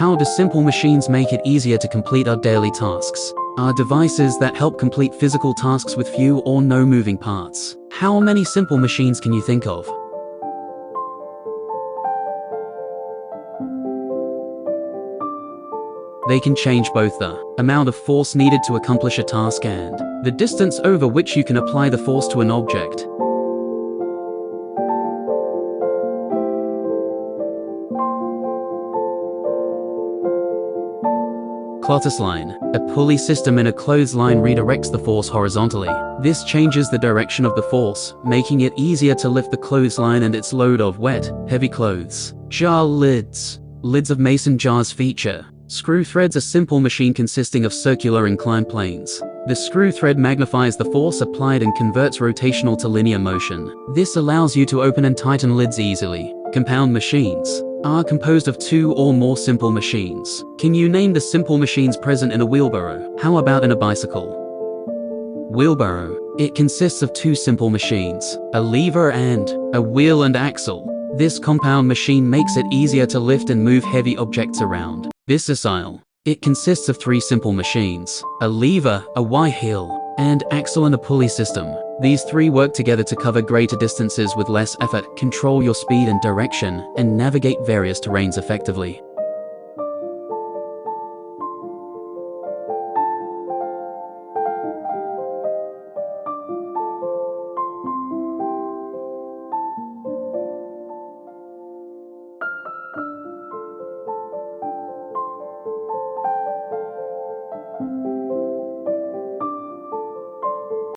How do simple machines make it easier to complete our daily tasks? Are devices that help complete physical tasks with few or no moving parts. How many simple machines can you think of? They can change both the amount of force needed to accomplish a task and the distance over which you can apply the force to an object. Clothesline. A pulley system in a clothesline redirects the force horizontally. This changes the direction of the force, making it easier to lift the clothesline and its load of wet, heavy clothes. Jar lids. Lids of mason jars feature screw threads, a simple machine consisting of circular inclined planes. The screw thread magnifies the force applied and converts rotational to linear motion. This allows you to open and tighten lids easily. Compound machines are composed of two or more simple machines. Can you name the simple machines present in a wheelbarrow? How about in a bicycle? Wheelbarrow. It consists of two simple machines, a lever and a wheel and axle. This compound machine makes it easier to lift and move heavy objects around. Bicycle. It consists of three simple machines, a lever, a Y-heel, and axle and a pulley system. These three work together to cover greater distances with less effort, control your speed and direction, and navigate various terrains effectively.